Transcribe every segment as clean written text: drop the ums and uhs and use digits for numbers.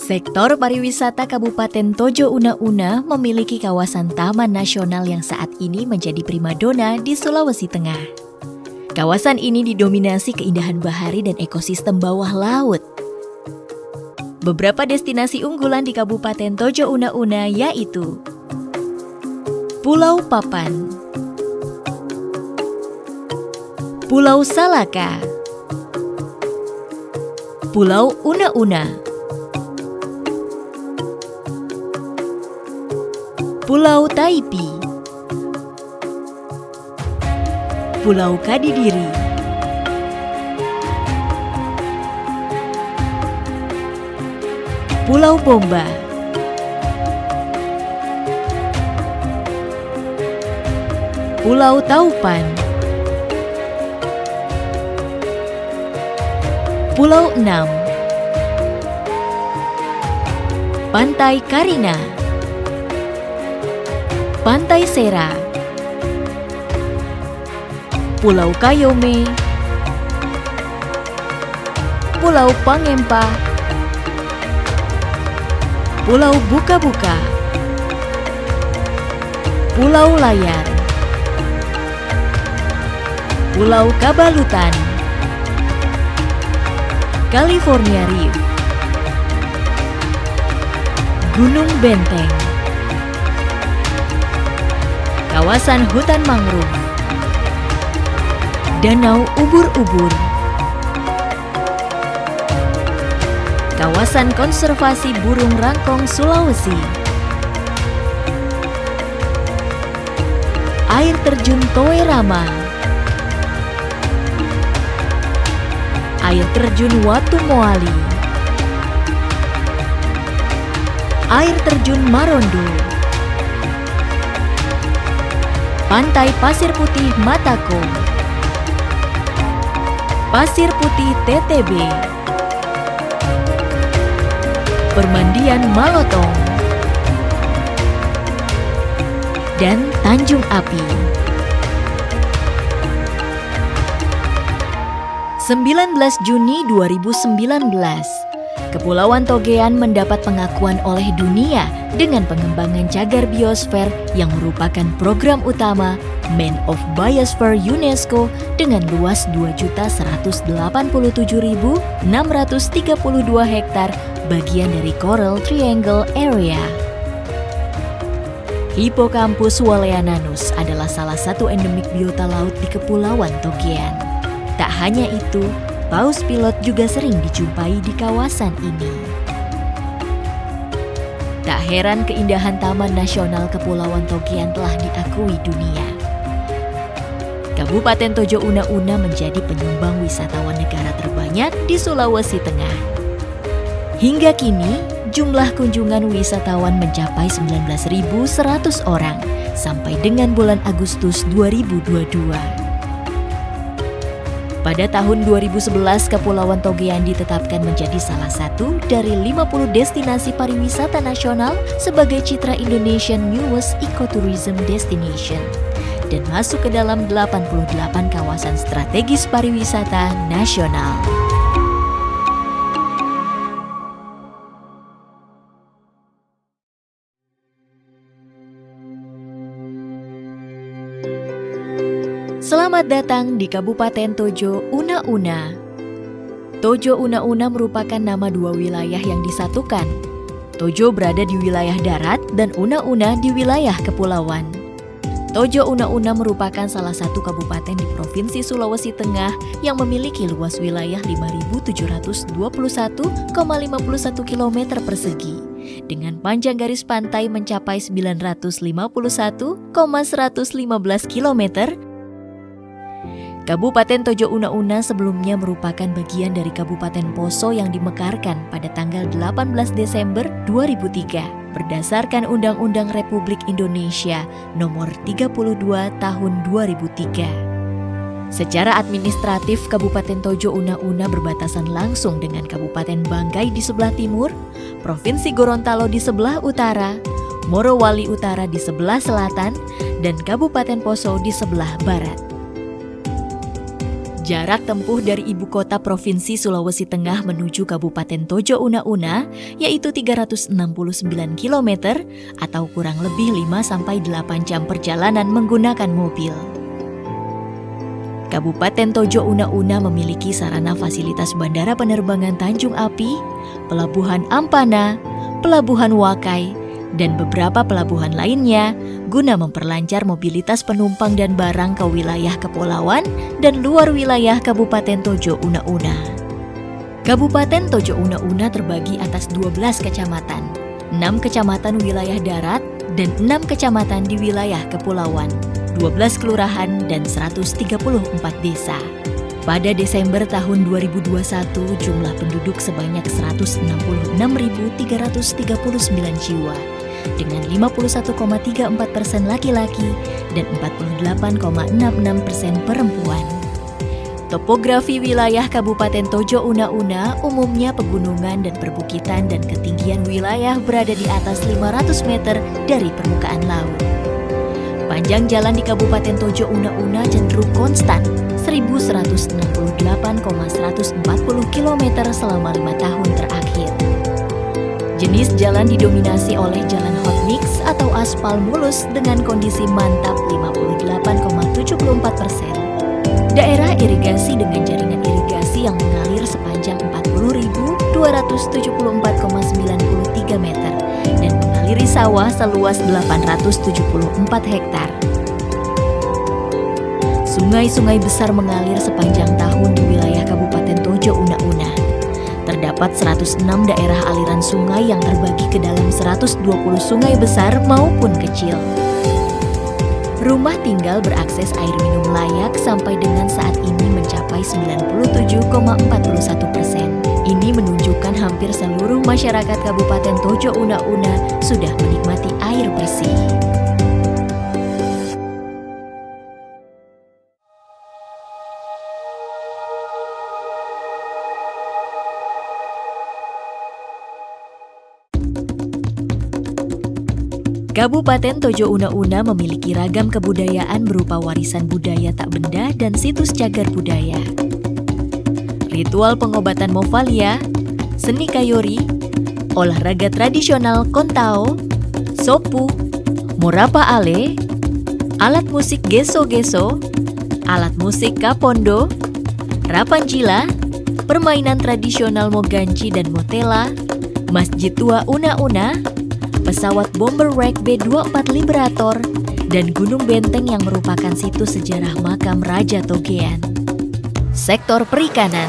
Sektor pariwisata Kabupaten Tojo Una-Una memiliki kawasan taman nasional yang saat ini menjadi primadona di Sulawesi Tengah. Kawasan ini didominasi keindahan bahari dan ekosistem bawah laut. Beberapa destinasi unggulan di Kabupaten Tojo Una-Una yaitu Pulau Papan, Pulau Salaka, Pulau Una-Una, Pulau Taipi, Pulau Kadidiri, Pulau Bomba, Pulau Taupan, Pulau Enam, Pantai Karina, Pantai Sera, Pulau Kayome, Pulau Pangempa, Pulau Buka-Buka, Pulau Layar, Pulau Kabalutan, California Reef, Gunung Benteng, kawasan hutan mangrove, Danau Ubur-Ubur, kawasan konservasi burung rangkong Sulawesi, air terjun Toerama, air terjun Watu Moali, air terjun Marondo, Pantai Pasir Putih Matako, Pasir Putih TTB, Permandian Malotong, dan Tanjung Api. 19 Juni 2019, Kepulauan Togean mendapat pengakuan oleh dunia dengan pengembangan cagar biosfer yang merupakan program utama Man of Biosphere UNESCO dengan luas 2.187.632 hektar bagian dari Coral Triangle Area. Hippocampus waleananus adalah salah satu endemik biota laut di Kepulauan Togean. Tak hanya itu, paus pilot juga sering dijumpai di kawasan ini. Tak heran keindahan Taman Nasional Kepulauan Togean telah diakui dunia. Kabupaten Tojo Una-Una menjadi penyumbang wisatawan negara terbanyak di Sulawesi Tengah. Hingga kini, jumlah kunjungan wisatawan mencapai 19.100 orang sampai dengan bulan Agustus 2022. Pada tahun 2011, Kepulauan Togean ditetapkan menjadi salah satu dari 50 destinasi pariwisata nasional sebagai Citra Indonesian Newest Ecotourism Destination dan masuk ke dalam 88 kawasan strategis pariwisata nasional. Selamat datang di Kabupaten Tojo Una-Una. Tojo Una-Una merupakan nama dua wilayah yang disatukan. Tojo berada di wilayah darat dan Una-Una di wilayah kepulauan. Tojo Una-Una merupakan salah satu kabupaten di Provinsi Sulawesi Tengah yang memiliki luas wilayah 5.721,51 km persegi dengan panjang garis pantai mencapai 951,115 km. Kabupaten Tojo Una-Una sebelumnya merupakan bagian dari Kabupaten Poso yang dimekarkan pada tanggal 18 Desember 2003 berdasarkan Undang-Undang Republik Indonesia Nomor 32 Tahun 2003. Secara administratif, Kabupaten Tojo Una-Una berbatasan langsung dengan Kabupaten Banggai di sebelah timur, Provinsi Gorontalo di sebelah utara, Morowali Utara di sebelah selatan, dan Kabupaten Poso di sebelah barat. Jarak tempuh dari ibu kota Provinsi Sulawesi Tengah menuju Kabupaten Tojo Una-Una yaitu 369 km atau kurang lebih 5-8 jam perjalanan menggunakan mobil. Kabupaten Tojo Una-Una memiliki sarana fasilitas Bandara Penerbangan Tanjung Api, Pelabuhan Ampana, Pelabuhan Wakai, dan beberapa pelabuhan lainnya guna memperlancar mobilitas penumpang dan barang ke wilayah kepulauan dan luar wilayah Kabupaten Tojo Una-Una. Kabupaten Tojo Una-Una terbagi atas 12 kecamatan, 6 kecamatan wilayah darat, dan 6 kecamatan di wilayah kepulauan, 12 kelurahan, dan 134 desa. Pada Desember tahun 2021, jumlah penduduk sebanyak 166.339 jiwa, dengan 51,34% laki-laki dan 48,66% perempuan. Topografi wilayah Kabupaten Tojo Una-Una umumnya pegunungan dan perbukitan dan ketinggian wilayah berada di atas 500 meter dari permukaan laut. Panjang jalan di Kabupaten Tojo Una-Una cenderung konstan, 1.168,140 km selama 5 tahun terakhir. Jenis jalan didominasi oleh jalan hot mix atau aspal mulus dengan kondisi mantap 58,74%. Daerah irigasi dengan jaringan irigasi yang mengalir sepanjang 40.274,93 meter dan mengaliri sawah seluas 874 hektar. Sungai-sungai besar mengalir sepanjang tahun di wilayah Kabupaten Tojo Una-Una. Terdapat 106 daerah aliran sungai yang terbagi ke dalam 120 sungai besar maupun kecil. Rumah tinggal berakses air minum layak sampai dengan saat ini mencapai 97,41%. Ini menunjukkan hampir seluruh masyarakat Kabupaten Tojo Una-Una sudah menikmati air bersih. Kabupaten Tojo Una-Una memiliki ragam kebudayaan berupa warisan budaya tak benda dan situs cagar budaya. Ritual pengobatan Movalia, seni kayori, olahraga tradisional Kontao, sopu, morapa ale, alat musik geso-geso, alat musik kapondo, rapanjila, permainan tradisional moganci dan motela, masjid tua Una-Una, pesawat bomber wreck B-24 Liberator, dan Gunung Benteng yang merupakan situs sejarah makam Raja Togean. Sektor perikanan.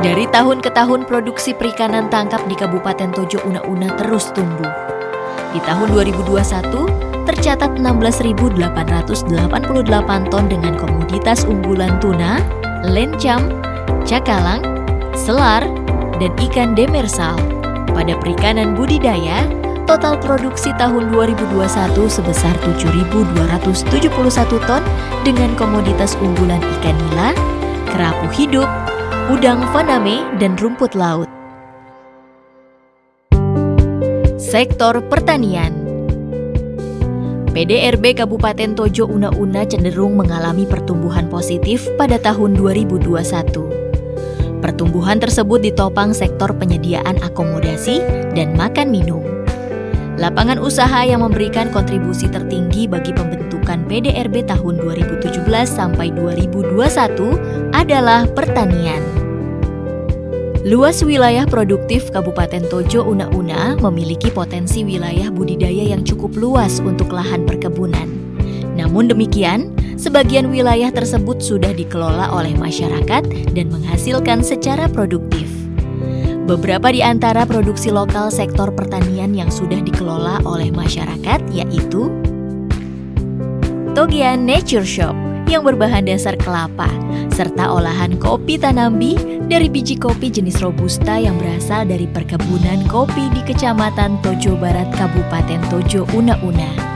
Dari tahun ke tahun produksi perikanan tangkap di Kabupaten Tojo Una-Una terus tumbuh. Di tahun 2021, tercatat 16.888 ton dengan komoditas unggulan tuna, lencam, cakalang, selar, dan ikan demersal. Pada perikanan budidaya, total produksi tahun 2021 sebesar 7.271 ton dengan komoditas unggulan ikan nila, kerapu hidup, udang faname, dan rumput laut. Sektor pertanian. PDRB Kabupaten Tojo Una-Una cenderung mengalami pertumbuhan positif pada tahun 2021. Pertumbuhan tersebut ditopang sektor penyediaan akomodasi dan makan minum. Lapangan usaha yang memberikan kontribusi tertinggi bagi pembentukan PDRB tahun 2017 sampai 2021 adalah pertanian. Luas wilayah produktif Kabupaten Tojo Una-Una memiliki potensi wilayah budidaya yang cukup luas untuk lahan perkebunan. Namun demikian, sebagian wilayah tersebut sudah dikelola oleh masyarakat dan menghasilkan secara produktif. Beberapa di antara produksi lokal sektor pertanian yang sudah dikelola oleh masyarakat yaitu Togean Nature Shop yang berbahan dasar kelapa, serta olahan kopi Tanambi dari biji kopi jenis Robusta yang berasal dari perkebunan kopi di Kecamatan Tojo Barat, Kabupaten Tojo Una-Una.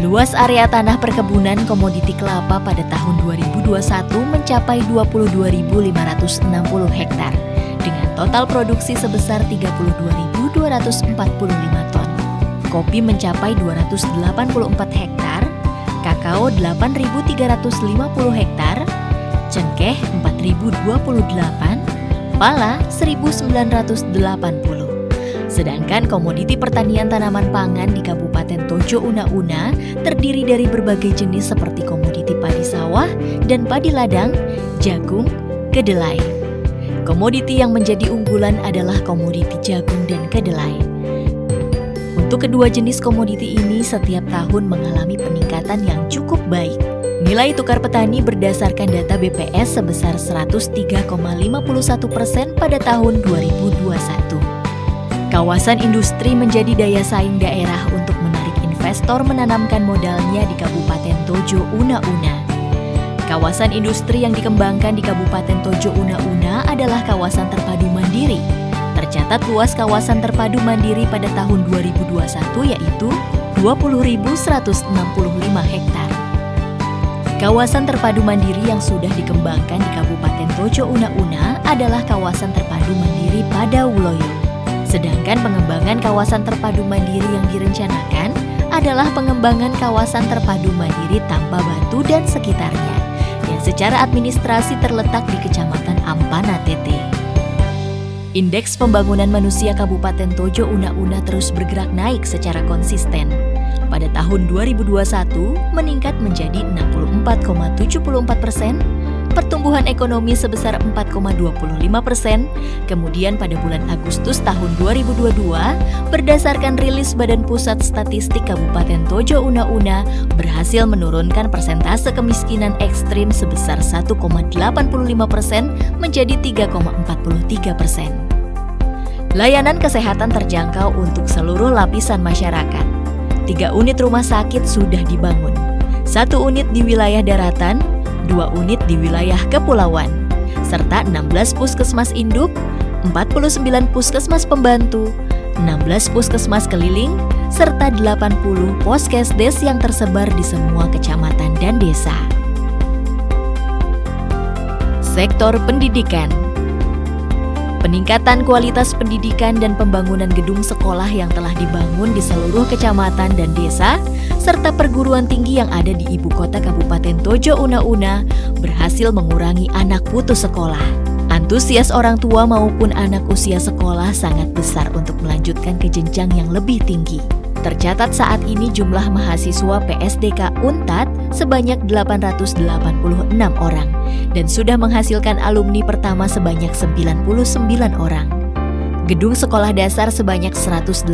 Luas area tanah perkebunan komoditi kelapa pada tahun 2021 mencapai 22.560 hektar dengan total produksi sebesar 32.245 ton. Kopi mencapai 284 hektar, kakao 8.350 hektar, cengkeh 4.028, pala 1.980. Sedangkan komoditi pertanian tanaman pangan di Kabupaten Tojo Una-Una terdiri dari berbagai jenis seperti komoditi padi sawah dan padi ladang, jagung, kedelai. Komoditi yang menjadi unggulan adalah komoditi jagung dan kedelai. Untuk kedua jenis komoditi ini setiap tahun mengalami peningkatan yang cukup baik. Nilai tukar petani berdasarkan data BPS sebesar 103,51% pada tahun 2021. Kawasan industri menjadi daya saing daerah untuk menarik investor menanamkan modalnya di Kabupaten Tojo Una-Una. Kawasan industri yang dikembangkan di Kabupaten Tojo Una-Una adalah kawasan terpadu mandiri. Tercatat luas kawasan terpadu mandiri pada tahun 2021 yaitu 20.165 hektar. Kawasan terpadu mandiri yang sudah dikembangkan di Kabupaten Tojo Una-Una adalah kawasan terpadu mandiri Padawuloyo. Sedangkan pengembangan kawasan terpadu mandiri yang direncanakan adalah pengembangan kawasan terpadu mandiri Tambah Batu dan sekitarnya, yang secara administrasi terletak di Kecamatan Ampana Tete. Indeks pembangunan manusia Kabupaten Tojo Una-Una terus bergerak naik secara konsisten. Pada tahun 2021 meningkat menjadi 64,74%, pertumbuhan ekonomi sebesar 4,25%, kemudian pada bulan Agustus tahun 2022, berdasarkan rilis Badan Pusat Statistik Kabupaten Tojo Una-Una, berhasil menurunkan persentase kemiskinan ekstrim sebesar 1,85% menjadi 3,43%. Layanan kesehatan terjangkau untuk seluruh lapisan masyarakat. 3 unit rumah sakit sudah dibangun, 1 unit di wilayah daratan, 2 unit di wilayah kepulauan, serta 16 puskesmas induk, 49 puskesmas pembantu, 16 puskesmas keliling, serta 80 poskesdes yang tersebar di semua kecamatan dan desa. Sektor pendidikan. Peningkatan kualitas pendidikan dan pembangunan gedung sekolah yang telah dibangun di seluruh kecamatan dan desa, serta perguruan tinggi yang ada di ibu kota Kabupaten Tojo Una-Una berhasil mengurangi anak putus sekolah. Antusias orang tua maupun anak usia sekolah sangat besar untuk melanjutkan ke jenjang yang lebih tinggi. Tercatat saat ini jumlah mahasiswa PSDK Untat sebanyak 886 orang dan sudah menghasilkan alumni pertama sebanyak 99 orang. Gedung sekolah dasar sebanyak 183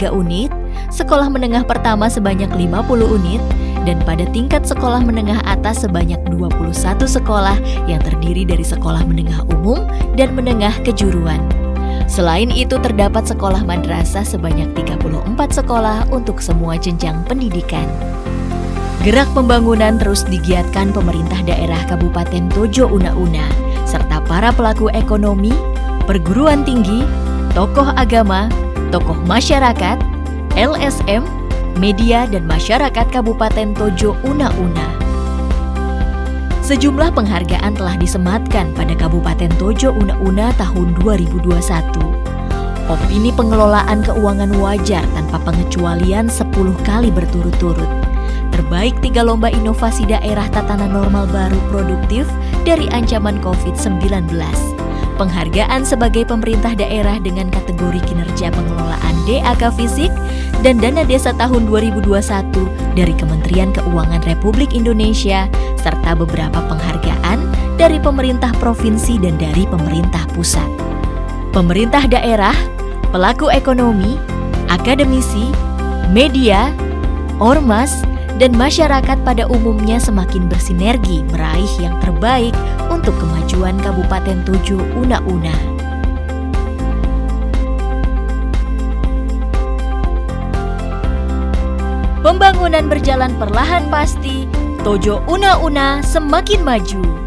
unit, sekolah menengah pertama sebanyak 50 unit, dan pada tingkat sekolah menengah atas sebanyak 21 sekolah yang terdiri dari sekolah menengah umum dan menengah kejuruan. Selain itu terdapat sekolah madrasah sebanyak 34 sekolah untuk semua jenjang pendidikan. Gerak pembangunan terus digiatkan pemerintah daerah Kabupaten Tojo Una-Una, serta para pelaku ekonomi, perguruan tinggi, tokoh agama, tokoh masyarakat, LSM, media dan masyarakat Kabupaten Tojo Una-Una. Sejumlah penghargaan telah disematkan pada Kabupaten Tojo Una-Una tahun 2021. Opini pengelolaan keuangan wajar tanpa pengecualian 10 kali berturut-turut. Terbaik 3 lomba inovasi daerah tatanan normal baru produktif dari ancaman COVID-19. Penghargaan sebagai pemerintah daerah dengan kategori kinerja pengelolaan DAK Fisik dan dana desa tahun 2021 dari Kementerian Keuangan Republik Indonesia, serta beberapa penghargaan dari pemerintah provinsi dan dari pemerintah pusat. Pemerintah daerah, pelaku ekonomi, akademisi, media, ormas, dan masyarakat pada umumnya semakin bersinergi meraih yang terbaik untuk kemajuan Kabupaten Tojo Una-Una. Pembangunan berjalan perlahan pasti, Tojo Una-Una semakin maju.